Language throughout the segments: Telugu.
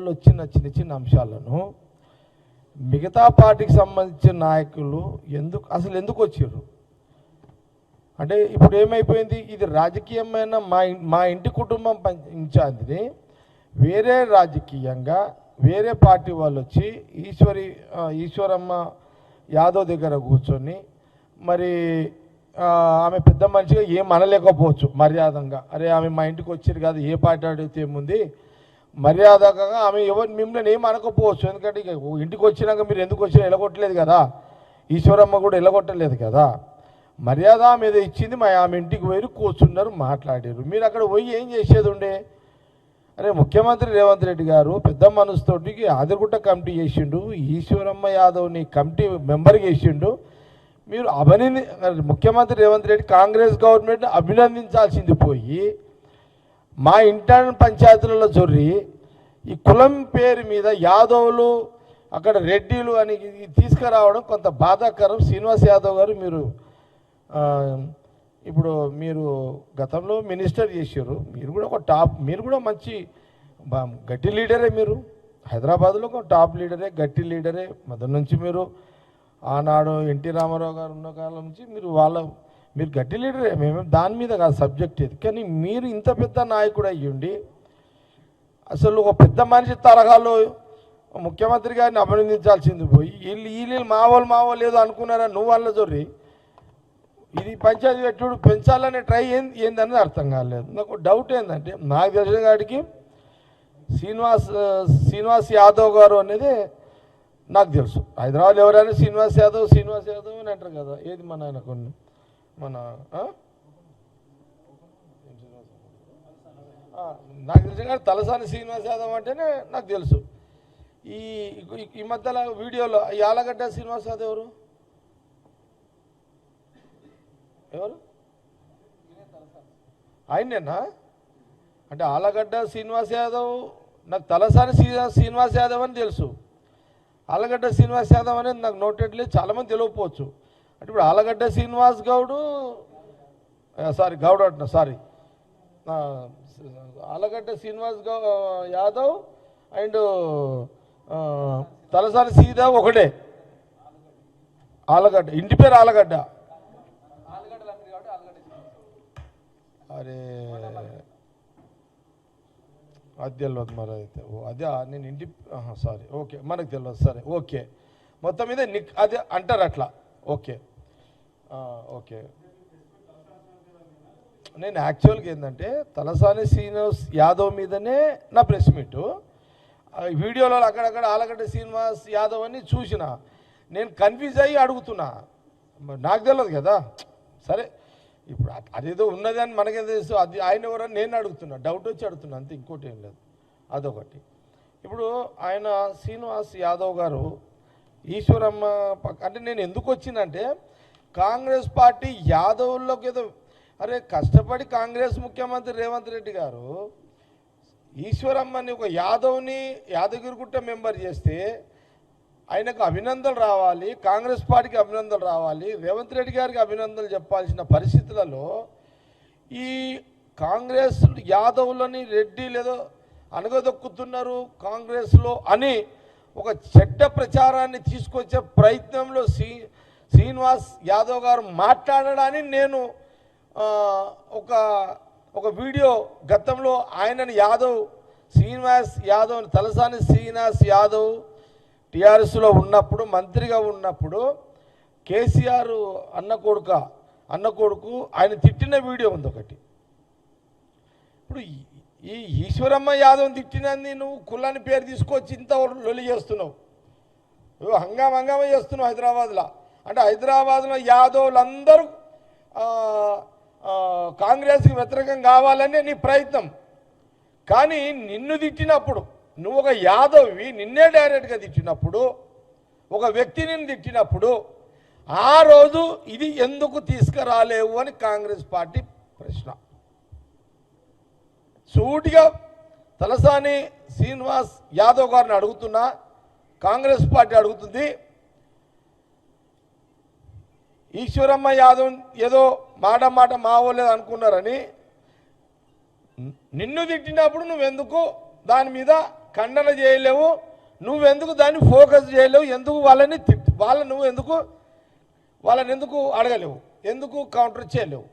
వచ్చిన చిన్న చిన్న అంశాలను మిగతా పార్టీకి సంబంధించిన నాయకులు ఎందుకు వచ్చారు అంటే ఇప్పుడు ఏమైపోయింది, ఇది రాజకీయమైన మా ఇంటి కుటుంబం పంచాయతీని వేరే రాజకీయంగా వేరే పార్టీ వాళ్ళు వచ్చి ఈశ్వరమ్మ యాదవ్ దగ్గర కూర్చొని మరి ఆమె పెద్ద మనిషిగా ఏం అనలేకపోవచ్చు మర్యాదంగా, అరే ఆమె మా ఇంటికి వచ్చారు కాదు ఏ పార్టీ అడిగితే ఏముంది మర్యాదగా ఆమె మిమ్మల్ని ఏం అనకపోవచ్చు. ఎందుకంటే ఇక ఇంటికి వచ్చినాక మీరు ఎందుకు వచ్చినా ఎలగొట్టలేదు కదా, ఈశ్వరమ్మ కూడా ఎలగొట్టలేదు కదా, మర్యాద మీద ఇచ్చింది. ఆమె ఇంటికి పోయి కూర్చున్నారు, మాట్లాడారు. మీరు అక్కడ పోయి ఏం చేసేది ఉండే? అరే ముఖ్యమంత్రి రేవంత్ రెడ్డి గారు పెద్ద మనసుతోటి ఆదిగుట్ట కమిటీ చేసిండు, ఈశ్వరమ్మ యాదవ్ని కమిటీ మెంబర్ చేసిండు. మీరు ముఖ్యమంత్రి రేవంత్ రెడ్డి కాంగ్రెస్ గవర్నమెంట్ అభినందించాల్సింది పోయి మా ఇంటర్నల్ పంచాయతీలలో జొర్రి ఈ కులం పేరు మీద యాదవులు అక్కడ రెడ్డిలు అని తీసుకురావడం కొంత బాధాకరం. శ్రీనివాస్ యాదవ్ గారు మీరు గతంలో మినిస్టర్ చేశారు, మీరు కూడా ఒక టాప్, మీరు కూడా మంచి గట్టి లీడరే, మీరు హైదరాబాద్లో ఒక టాప్ లీడరే, గట్టి లీడరే. మొదటి నుంచి మీరు ఆనాడు ఎన్టీ రామారావు గారు ఉన్న కాలం నుంచి మీరు గట్టి లీడరే, మేము దాని మీద కాదు సబ్జెక్ట్ ఇది. కానీ మీరు ఇంత పెద్ద నాయకుడు అయ్యుండి అసలు ఒక పెద్ద మనిషి తరహాలో ముఖ్యమంత్రి గారిని అభినందించాల్సింది పోయి వీళ్ళు మావోలు ఏదో అనుకున్నారా నువ్వు వాళ్ళ జొర్రి ఇది పంచాయతీ పెట్టుడు పెంచాలనే ట్రై ఏందనేది అర్థం కాలేదు. నాకు డౌట్ ఏంటంటే నాకు తెలిసిన కాడికి శ్రీనివాస్ యాదవ్ గారు అనేది నాకు తెలుసు. హైదరాబాద్ ఎవరైనా శ్రీనివాస్ యాదవ్ అని అంటారు కదా, ఏది మన ఆయన నాకు తెలిసిన కాదు తలసాని శ్రీనివాస్ యాదవ్ అంటేనే నాకు తెలుసు. ఈ మధ్యలో వీడియోలో యాలగడ్డ శ్రీనివాస్ యాదవ్ ఎవరు ఆయనేనా అంటే ఆలగడ్డ శ్రీనివాస్ యాదవ్ నాకు తలసాని శ్రీనివాస్ యాదవ్ అని తెలుసు. ఆలగడ్డ శ్రీనివాస్ యాదవ్ అనేది నాకు నోటెడ్ లేదు, చాలామంది తెలియకపోవచ్చు. అంటే ఇప్పుడు ఆలగడ్డ శ్రీనివాస్ గౌడ్ అంటున్నా సారీ ఆలగడ్డ శ్రీనివాస్ యాదవ్ అండ్ తలసాని శ్రీదేవ్ ఒకటే. ఆలగడ్డ ఇంటి పేరు ఆలగడ్డ. అరే అది తెలియదు మరి అయితే అదే నేను ఇంటి సారీ ఓకే మనకు తెలియదు సరే ఓకే మొత్తం మీద అదే అంటారు అట్లా ఓకే ఓకే. నేను యాక్చువల్గా ఏంటంటే తలసాని శ్రీనివాస్ యాదవ్ మీదనే నా ప్రెస్ మీటు వీడియోలో అక్కడక్కడ ఆలగడ్డ శ్రీనివాస్ యాదవ్ అని చూసిన నేను కన్ఫ్యూజ్ అయ్యి అడుగుతున్నా, నాకు తెలియదు కదా. సరే ఇప్పుడు అదేదో ఉన్నదని మనకేం తెలుసు, అది ఆయన ఎవరని నేను అడుగుతున్నా, డౌట్ వచ్చి అడుగుతున్నా అంతే, ఇంకోటి ఏం లేదు. అదొకటి. ఇప్పుడు ఆయన శ్రీనివాస్ యాదవ్ గారు ఈశ్వరమ్మ అంటే నేను ఎందుకు వచ్చిందంటే కాంగ్రెస్ పార్టీ యాదవుల్లోకి ఏదో అరే కష్టపడి కాంగ్రెస్ ముఖ్యమంత్రి రేవంత్ రెడ్డి గారు ఈశ్వరమ్మని ఒక యాదవ్ని యాదగిరిగుట్ట మెంబర్ చేస్తే ఆయనకు అభినందనలు రావాలి, కాంగ్రెస్ పార్టీకి అభినందనలు రావాలి, రేవంత్ రెడ్డి గారికి అభినందనలు చెప్పాల్సిన పరిస్థితులలో ఈ కాంగ్రెస్ యాదవులని రెడ్డి లేదో అనగదొక్కుతున్నారు కాంగ్రెస్లో అని ఒక చెడ్డ ప్రచారాన్ని తీసుకొచ్చే ప్రయత్నంలో శ్రీనివాస్ యాదవ్ గారు మాట్లాడడాన్ని నేను ఒక వీడియో గతంలో ఆయనని శ్రీనివాస్ యాదవ్ తలసాని శ్రీనివాస్ యాదవ్ టీఆర్ఎస్లో ఉన్నప్పుడు మంత్రిగా ఉన్నప్పుడు కేసీఆర్ అన్న కొడుకు ఆయన తిట్టిన వీడియో ఉంది ఒకటి. ఇప్పుడు ఈ ఈశ్వరమ్మ యాదవ్ తిట్టినది నువ్వు కులాన్ని పేరు తీసుకొచ్చి ఇంత లొలి చేస్తున్నావు, నువ్వు హంగామా చేస్తున్నావు హైదరాబాద్లో. అంటే హైదరాబాద్లో యాదవులందరూ కాంగ్రెస్కి వ్యతిరేకం కావాలనే నీ ప్రయత్నం. కానీ నిన్ను తిట్టినప్పుడు నువ్వు ఒక యాదవ్వి నిన్నే డైరెక్ట్గా తిట్టినప్పుడు ఒక వ్యక్తిని తిట్టినప్పుడు ఆ రోజు ఇది ఎందుకు తీసుకురాలేవు అని కాంగ్రెస్ పార్టీ ప్రశ్న. సూటిగా తలసాని శ్రీనివాస్ యాదవ్ గారిని అడుగుతున్నా, కాంగ్రెస్ పార్టీ అడుగుతుంది. ఈశ్వరమ్మ యాదవ్ ఏదో మాట మావోలేదు అనుకున్నారని నిన్ను తిట్టినప్పుడు నువ్వెందుకు దాని మీద ఖండన చేయలేవు, నువ్వెందుకు దాన్ని ఫోకస్ చేయలేవు, ఎందుకు నువ్వు ఎందుకు వాళ్ళని ఎందుకు అడగలేవు, ఎందుకు కౌంటర్ చేయలేవు?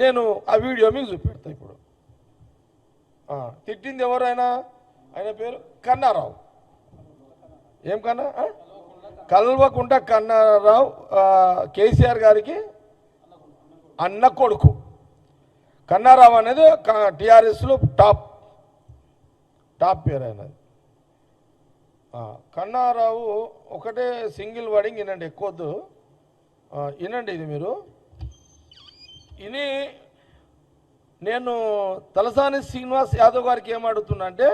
నేను ఆ వీడియో మీకు చూపెడతా ఇప్పుడు. తిట్టింది ఎవరైనా, ఆయన పేరు కన్నారావు. ఏం కల్వకుంట కన్నారావు, కేసీఆర్ గారికి అన్న కొడుకు. కన్నారావు అనేది టీఆర్ఎస్లో టాప్ పేరు అయినది. కన్నారావు ఒకటే సింగిల్ వర్డింగ్ వినండి, ఎక్కువద్దు, వినండి ఇది మీరు. నేను తలసాని శ్రీనివాస్ యాదవ్ గారికి ఏమడుగుతున్నా అంటే,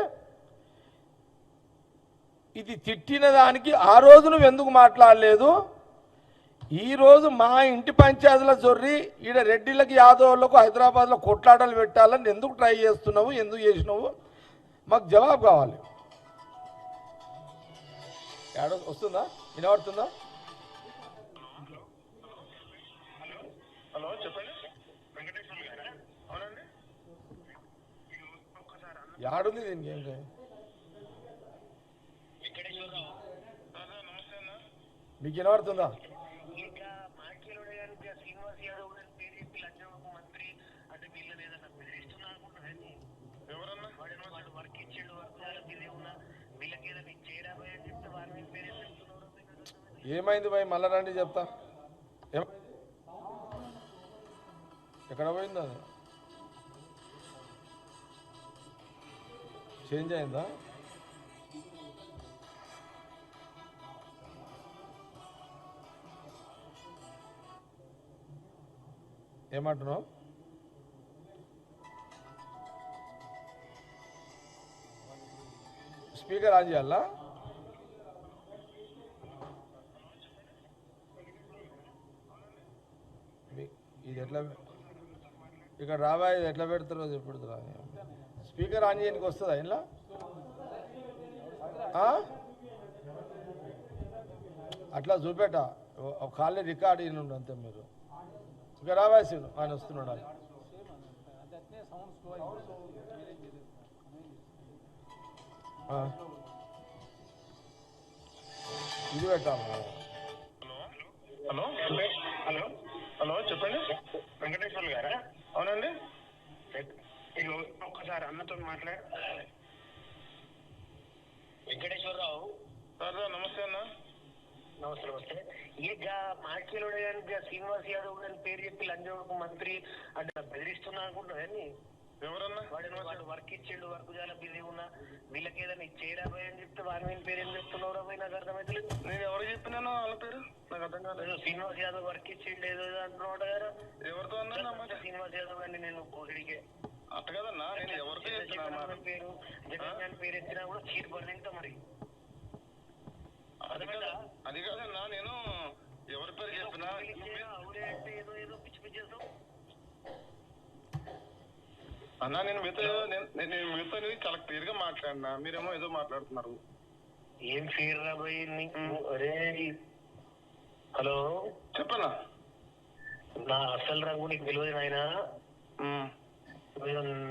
ఇది తిట్టిన దానికి ఆ రోజు నువ్వు ఎందుకు మాట్లాడలేదు? ఈరోజు మా ఇంటి పంచాయతీల జొర్రి ఈడ రెడ్డిలకి యాదవులకు హైదరాబాద్లో కొట్లాటలు పెట్టాలని ఎందుకు ట్రై చేస్తున్నావు, ఎందుకు చేసినావు? మాకు జవాబు కావాలి. వస్తుందా, వినబడుతుందా? హలో చెప్పండి, వెంకటేశ్వర గారా? అవునండి. యాడుంది దీనికి? ఏం మీకు వినబడుతుందా? ఏమైంది భయ్? మళ్ళా రండి చెప్తా. ఎక్కడ పోయిందా? చేంజ్ అయిందా? ఏమంటున్నావు? స్పీకర్ ఆన్ చేయాలా? ఇది ఎట్లా ఇక్కడ రావా? ఇది ఎట్లా పెడతారో చెప్పుడుతురా. స్పీకర్ ఆన్ చేయడానికి వస్తుందా ఇంట్లో? అట్లా చూపెట్ట, ఖాళీ రికార్డ్ అయినండు అంతే. మీరు ఇక రావాల్సిండు, ఆయన వస్తున్నాడు. ఇది పెట్టాము. హలో హలో హలో చెప్పండి, వెంకటేశ్వర్లు గారా? అవునండి. ఒక్కసారి అన్నతో మాట్లాడు. వెంకటేశ్వరరావు సార్, నమస్తే అన్న. నమస్తే నమస్తే. ఇక మాకేలో శ్రీనివాస్ యాదవ్ గారి పేరు చెప్పి లంజోకు మంత్రి అంటే బెదిరిస్తున్నా అనుకుంటున్నాను. ఎవరన్నా? వాడు వర్క్ ఇచ్చిండు, వర్క్ చాలా బిజీ ఉన్నా, వీళ్ళకి ఏదైనా ఇచ్చేయడా అని చెప్తే వారి మీద పేరు ఏం చెప్తున్నారో పోయి నాకు అర్థమైతలేదు. నేను ఎవరు చెప్పినాను వాళ్ళ పేరు? నాకు అర్థం కాలేదు. శ్రీనివాస్ యాదవ్ వర్క్ ఇచ్చిండు ఏదో అంటున్నాడు కదా. ఎవరితో అన్నా? శ్రీనివాస్ యాదవ్ గారిని నేను కోడికే అట్ట కదన్నా, నేను ఎవరితో పేరు జగన్ పేరు ఎత్తినా కూడా చీట్ పడింది మరి. అది కాదన్నా, నేను ఎవరి పేరు చెప్పినా అవునే అంటే ఏదో ఏదో పిచ్చి పిచ్చి చేస్తాం అన్నా. నేను మీతో చాలా క్లియర్ గా మాట్లాడినా, మీరేమో ఏదో మాట్లాడుతున్నారు. ఏం ఫీర్ రా భయ్ నీకు? అరే హలో చెప్పనా, నా అసలు రంగు నీకు తెలియదు నాయన.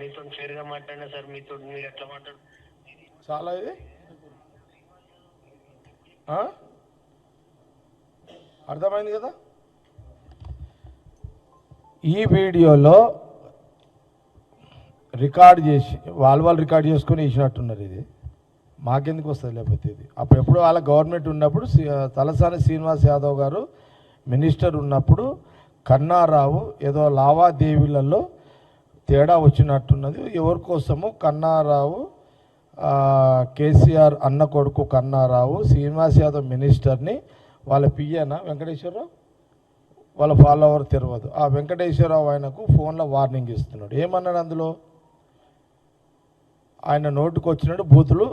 మీతో ఫేర్ గా మాట్లాడినా సార్, మీతో మీరు ఎట్లా మాట్లాడు చాలా ఇది అర్థమైంది కదా. ఈ వీడియోలో రికార్డ్ చేసి వాళ్ళు రికార్డ్ చేసుకొని ఇచ్చినట్టున్నారు. ఇది మాకెందుకు వస్తుంది? లేకపోతే ఇది అప్పుడెప్పుడు వాళ్ళ గవర్నమెంట్ ఉన్నప్పుడు తలసాని శ్రీనివాస్ యాదవ్ గారు మినిస్టర్ ఉన్నప్పుడు కన్నారావు ఏదో లావాదేవీలలో తేడా వచ్చినట్టున్నది. ఎవరి కోసము కన్నారావు, కేసీఆర్ అన్న కొడుకు కన్నారావు శ్రీనివాస్ యాదవ్ మినిస్టర్ని వాళ్ళ పియ్యన వెంకటేశ్వరరావు వాళ్ళ ఫాలోవర్ తెలియదు. ఆ వెంకటేశ్వరరావు ఆయనకు ఫోన్లో వార్నింగ్ ఇస్తున్నాడు. ఏమన్నాడు అందులో? ఆయన నోటుకు వచ్చినట్టు బూతులు